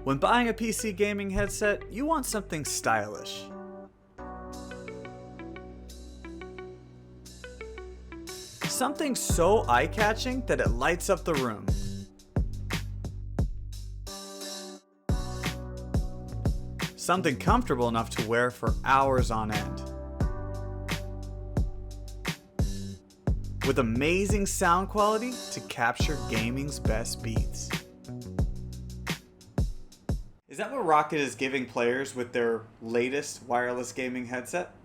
When buying a PC gaming headset, you want something stylish. Something so eye-catching that it lights up the room. Something comfortable enough to wear for hours on end. With amazing sound quality to capture gaming's best beats. Is that what ROCCAT is giving players with their latest wireless gaming headset?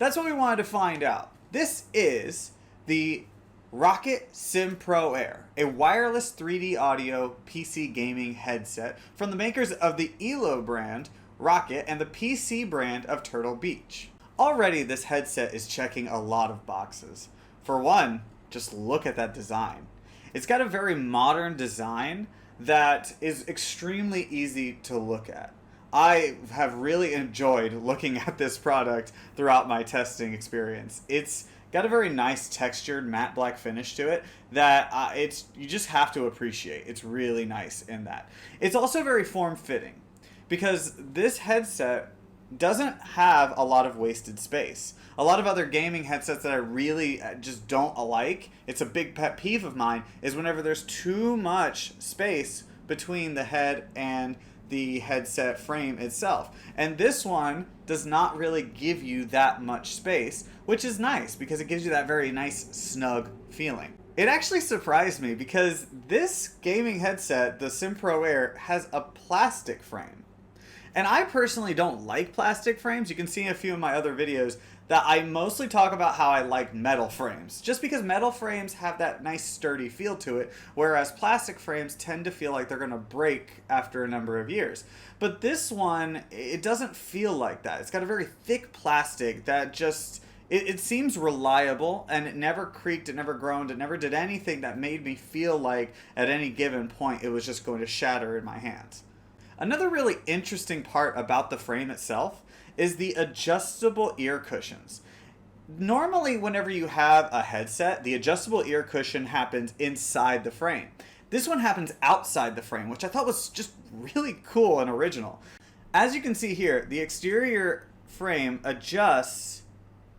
That's what we wanted to find out. This is the ROCCAT Syn Pro Air, a wireless 3D audio PC gaming headset from the makers of the ELO brand, ROCCAT, and the PC brand of Turtle Beach. Already this headset is checking a lot of boxes. For one, just look at that design. It's got a very modern design that is extremely easy to look at. I have really enjoyed looking at this product throughout my testing experience. It's got a very nice textured matte black finish to it that you just have to appreciate. It's really nice in that. It's also very form-fitting because this headset doesn't have a lot of wasted space. A lot of other gaming headsets that I really just don't like, it's a big pet peeve of mine, is whenever there's too much space between the head and the headset frame itself. And this one does not really give you that much space, which is nice because it gives you that very nice snug feeling. It actually surprised me because this gaming headset, the Syn Pro Air, has a plastic frame. And I personally don't like plastic frames. You can see in a few of my other videos that I mostly talk about how I like metal frames. Just because metal frames have that nice sturdy feel to it, whereas plastic frames tend to feel like they're gonna break after a number of years. But this one, it doesn't feel like that. It's got a very thick plastic that just, it seems reliable, and it never creaked, it never groaned, it never did anything that made me feel like at any given point it was just going to shatter in my hands. Another really interesting part about the frame itself is the adjustable ear cushions. Normally, whenever you have a headset, the adjustable ear cushion happens inside the frame. This one happens outside the frame, which I thought was just really cool and original. As you can see here, the exterior frame adjusts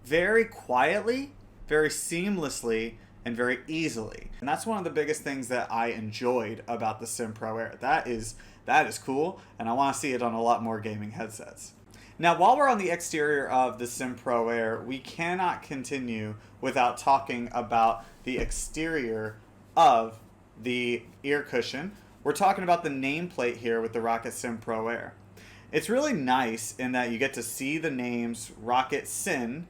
very quietly, very seamlessly, and very easily. And that's one of the biggest things that I enjoyed about the Syn Pro Air. That is cool, and I want to see it on a lot more gaming headsets. Now, while we're on the exterior of the Syn Pro Air, we cannot continue without talking about the exterior of the ear cushion. We're talking about the nameplate here with the ROCCAT Syn Pro Air. It's really nice in that you get to see the names ROCCAT Syn.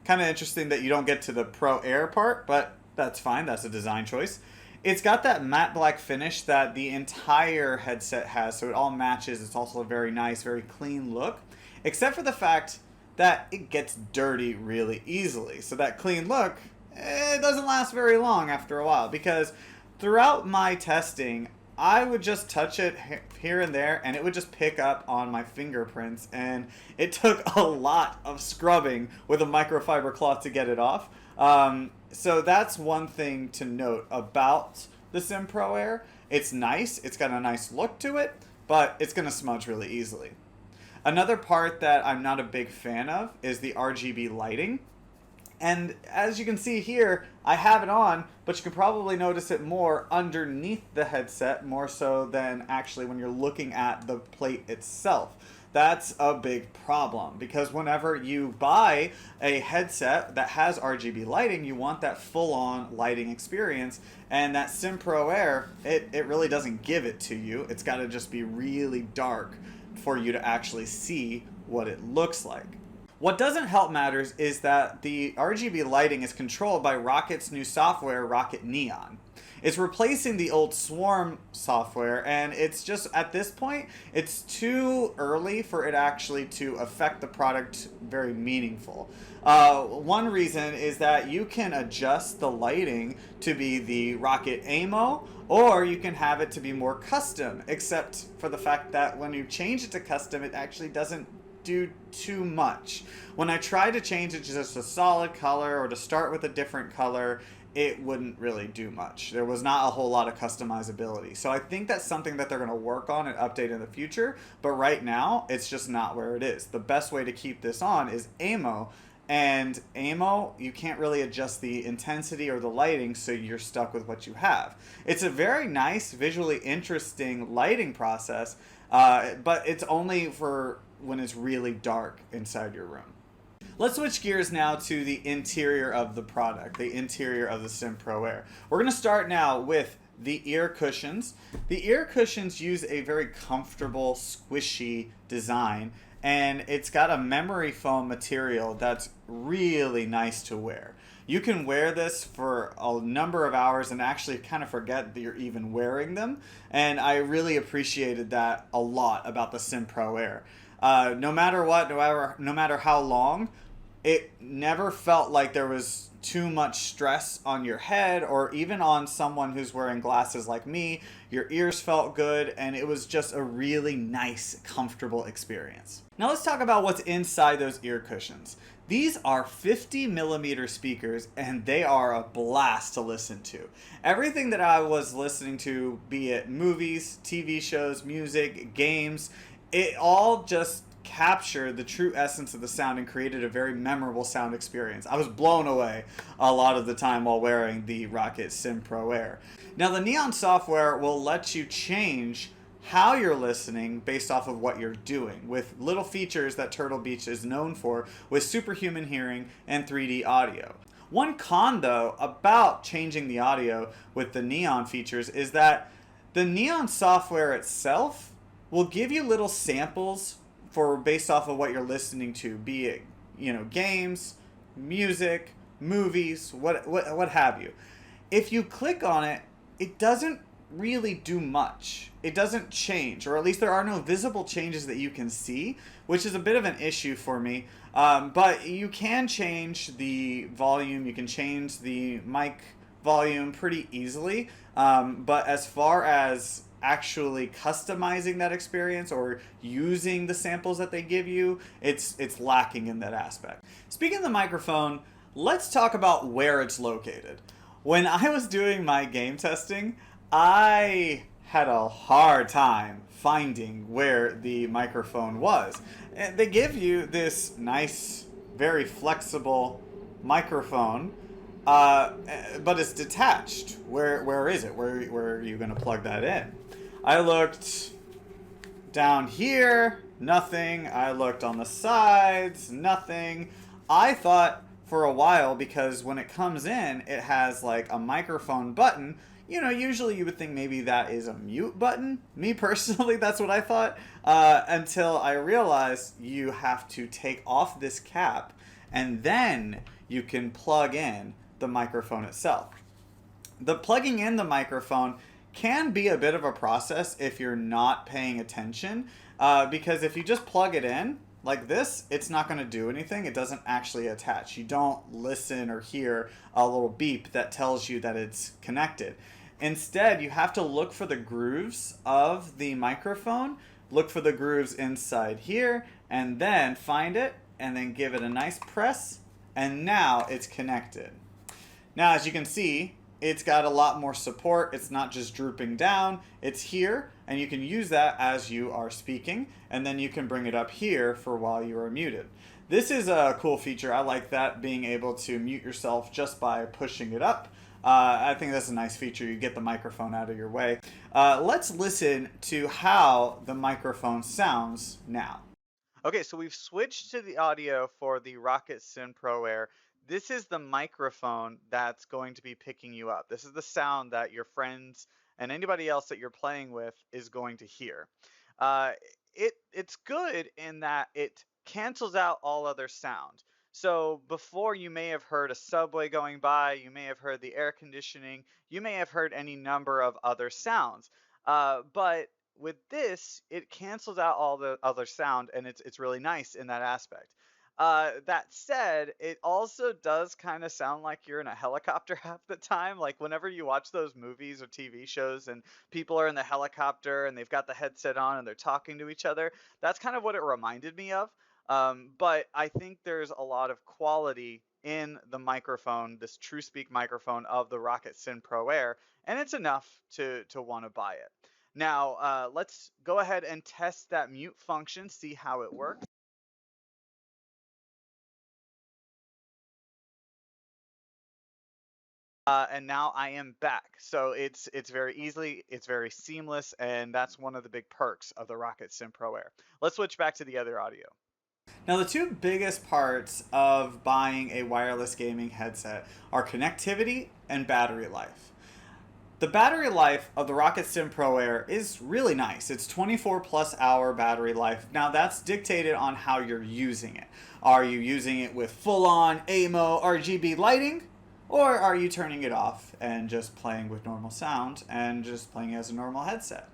Kind of interesting that you don't get to the Pro Air part, but that's fine. That's a design choice. It's got that matte black finish that the entire headset has, so it all matches. It's also a very nice, very clean look, except for the fact that it gets dirty really easily. So that clean look, it doesn't last very long after a while, because throughout my testing, I would just touch it here and there, and it would just pick up on my fingerprints, and it took a lot of scrubbing with a microfiber cloth to get it off. So that's one thing to note about the Syn Pro Air. It's nice, it's got a nice look to it, but it's going to smudge really easily. Another part that I'm not a big fan of is the RGB lighting. And as you can see here, I have it on, but you can probably notice it more underneath the headset, more so than actually when you're looking at the plate itself. That's a big problem, because whenever you buy a headset that has RGB lighting, you want that full-on lighting experience, and that Syn Pro Air, it really doesn't give it to you. It's got to just be really dark for you to actually see what it looks like. What doesn't help matters is that the RGB lighting is controlled by ROCCAT's new software, ROCCAT Neon. It's replacing the old Swarm software, and it's just, at this point, it's too early for it actually to affect the product very meaningful. One reason is that you can adjust the lighting to be the ROCCAT AMO, or you can have it to be more custom, except for the fact that when you change it to custom, it actually doesn't do too much. When I try to change it to just a solid color or to start with a different color, it wouldn't really do much. There was not a whole lot of customizability. So I think that's something that they're going to work on and update in the future. But right now, it's just not where it is. The best way to keep this on is AMO. And AMO, you can't really adjust the intensity or the lighting, so you're stuck with what you have. It's a very nice, visually interesting lighting process, but it's only for when it's really dark inside your room. Let's switch gears now to the interior of the product, the interior of the Syn Pro Air. We're going to start now with the ear cushions. The ear cushions use a very comfortable, squishy design, and it's got a memory foam material that's really nice to wear. You can wear this for a number of hours and actually kind of forget that you're even wearing them, and I really appreciated that a lot about the Syn Pro Air. No matter what, no matter how long, it never felt like there was too much stress on your head or even on someone who's wearing glasses like me. Your ears felt good, and it was just a really nice, comfortable experience. Now let's talk about what's inside those ear cushions. These are 50mm speakers, and they are a blast to listen to. Everything that I was listening to, be it movies, TV shows, music, games, it all just captured the true essence of the sound and created a very memorable sound experience. I was blown away a lot of the time while wearing the ROCCAT Syn Pro Air. Now the Neon software will let you change how you're listening based off of what you're doing, with little features that Turtle Beach is known for, with superhuman hearing and 3D audio. One con, though, about changing the audio with the Neon features is that the Neon software itself will give you little samples for based off of what you're listening to, be it, games, music, movies, what have you. If you click on it, it doesn't really do much. It doesn't change, or at least there are no visible changes that you can see, which is a bit of an issue for me. But you can change the volume, you can change the mic volume pretty easily. But as far as actually customizing that experience or using the samples that they give you, it's lacking in that aspect. Speaking of the microphone, let's talk about where it's located. When I was doing my game testing, I had a hard time finding where the microphone was. And they give you this nice, very flexible microphone, but it's detached. Where is it? Where are you going to plug that in? I looked down here, nothing. I looked on the sides, nothing. I thought for a while, because when it comes in, it has like a microphone button. Usually you would think maybe that is a mute button. Me personally, that's what I thought. Until I realized you have to take off this cap and then you can plug in the microphone itself. The plugging in the microphone can be a bit of a process if you're not paying attention, because if you just plug it in like this, it's not going to do anything. It doesn't actually attach. You don't listen or hear a little beep that tells you that it's connected. Instead, you have to look for the grooves of the microphone, look for the grooves inside here, and then find it, and then give it a nice press, and now it's connected. Now, as you can see, it's got a lot more support. It's not just drooping down. It's here, and you can use that as you are speaking, and then you can bring it up here for while you are muted. This is a cool feature. I like that, being able to mute yourself just by pushing it up. I think that's a nice feature. You get the microphone out of your way. Let's listen to how the microphone sounds now. Okay, so we've switched to the audio for the ROCCAT Syn Pro Air. This is the microphone that's going to be picking you up. This is the sound that your friends and anybody else that you're playing with is going to hear. Uh, it's good in that it cancels out all other sound. So before, you may have heard a subway going by, you may have heard the air conditioning, you may have heard any number of other sounds. But with this, it cancels out all the other sound, and it's really nice in that aspect. That said, it also does kind of sound like you're in a helicopter half the time. Like whenever you watch those movies or TV shows and people are in the helicopter and they've got the headset on and they're talking to each other, that's kind of what it reminded me of. But I think there's a lot of quality in the microphone, this TrueSpeak microphone of the ROCCAT Syn Pro Air, and it's enough to want to buy it. Now, let's go ahead and test that mute function, see how it works. And now I am back. So it's very seamless, and that's one of the big perks of the ROCCAT Syn Pro Air. Let's switch back to the other audio. Now, the two biggest parts of buying a wireless gaming headset are connectivity and battery life. The battery life of the ROCCAT Syn Pro Air is really nice. It's 24 plus hour battery life. Now, that's dictated on how you're using it. Are you using it with full-on AMO RGB lighting? Or are you turning it off and just playing with normal sound and just playing as a normal headset?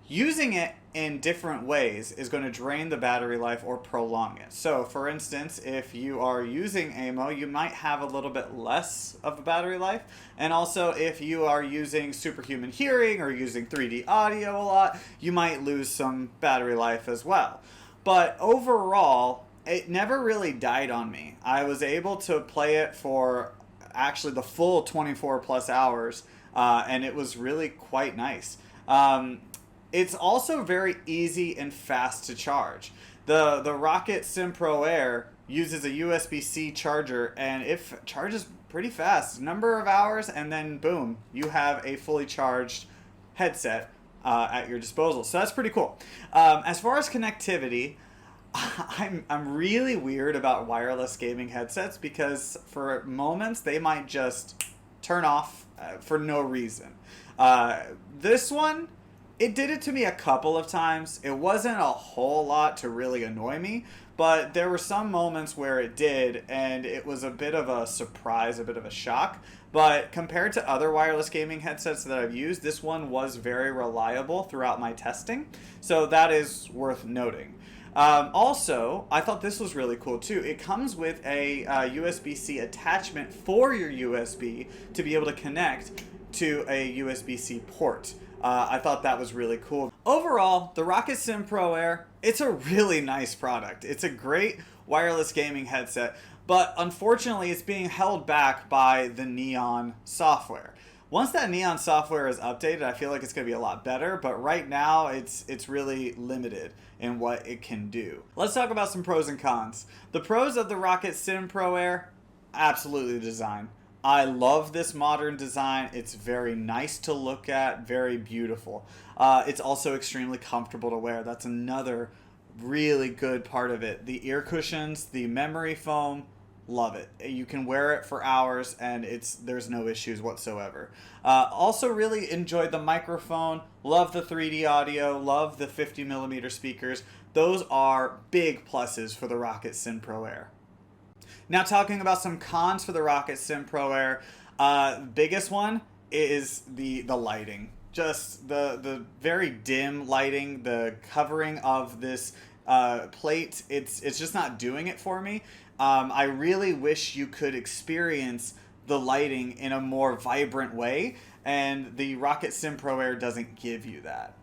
Using it in different ways is going to drain the battery life or prolong it. So, for instance, if you are using AMO, you might have a little bit less of a battery life. And also, if you are using superhuman hearing or using 3D audio a lot, you might lose some battery life as well. But overall, it never really died on me. I was able to play it for actually the full 24 plus hours, and it was really quite nice. It's also very easy and fast to charge. The ROCCAT Syn Pro Air uses a USB-C charger, and it charges pretty fast. Number of hours, and then boom, you have a fully charged headset at your disposal. So that's pretty cool. As far as connectivity, I'm really weird about wireless gaming headsets because for moments they might just turn off for no reason. This one, it did it to me a couple of times. It wasn't a whole lot to really annoy me, but there were some moments where it did, and it was a bit of a surprise, a bit of a shock. But compared to other wireless gaming headsets that I've used, this one was very reliable throughout my testing, so that is worth noting. Also, I thought this was really cool too. It comes with a USB-C attachment for your USB to be able to connect to a USB-C port. I thought that was really cool. Overall, the ROCCAT Syn Pro Air, it's a really nice product. It's a great wireless gaming headset, but unfortunately it's being held back by the Neon software. Once that Neon software is updated, I feel like it's going to be a lot better, but right now it's really limited in what it can do. Let's talk about some pros and cons. The pros of the ROCCAT Syn Pro Air, absolutely design. I love this modern design. It's very nice to look at, very beautiful. It's also extremely comfortable to wear. That's another really good part of it. The ear cushions, the memory foam, love it. You can wear it for hours and there's no issues whatsoever. Also really enjoyed the microphone, love the 3D audio, love the 50mm speakers. Those are big pluses for the ROCCAT Syn Pro Air. Now talking about some cons for the ROCCAT Syn Pro Air, biggest one is the lighting. Just the very dim lighting, the covering of this plate, it's just not doing it for me. I really wish you could experience the lighting in a more vibrant way, and the ROCCAT Syn Pro Air doesn't give you that.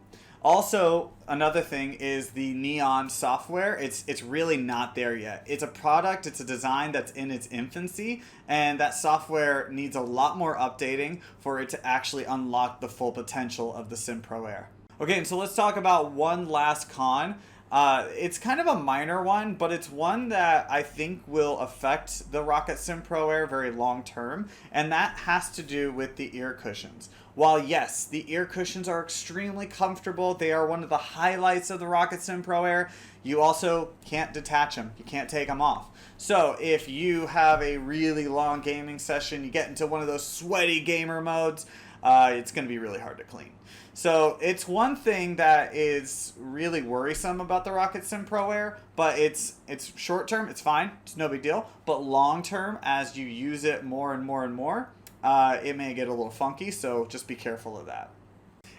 Also, another thing is the Neon software. It's really not there yet. It's a product, it's a design that's in its infancy, and that software needs a lot more updating for it to actually unlock the full potential of the Syn Pro Air. Okay, so let's talk about one last con. It's kind of a minor one, but it's one that I think will affect the ROCCAT Syn Pro Air very long term, and that has to do with the ear cushions. While yes, the ear cushions are extremely comfortable, they are one of the highlights of the ROCCAT Syn Pro Air, you also can't detach them, you can't take them off. So if you have a really long gaming session, you get into one of those sweaty gamer modes, it's going to be really hard to clean. So it's one thing that is really worrisome about the ROCCAT Syn Pro Air, but it's short term, it's fine, it's no big deal. But long term, as you use it more and more and more, it may get a little funky, so just be careful of that.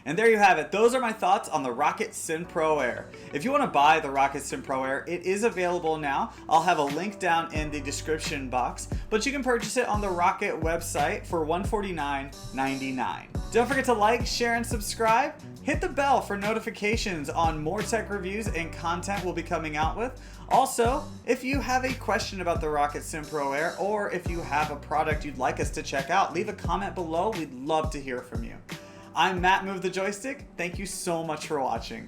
And there you have it. Those are my thoughts on the ROCCAT Syn Pro Air. If you want to buy the ROCCAT Syn Pro Air, it is available now. I'll have a link down in the description box, but you can purchase it on the ROCCAT website for $149.99. Don't forget to like, share, and subscribe. Hit the bell for notifications on more tech reviews and content we'll be coming out with. Also, if you have a question about the ROCCAT Syn Pro Air, or if you have a product you'd like us to check out, leave a comment below. We'd love to hear from you. I'm Matt Move the Joystick. Thank you so much for watching.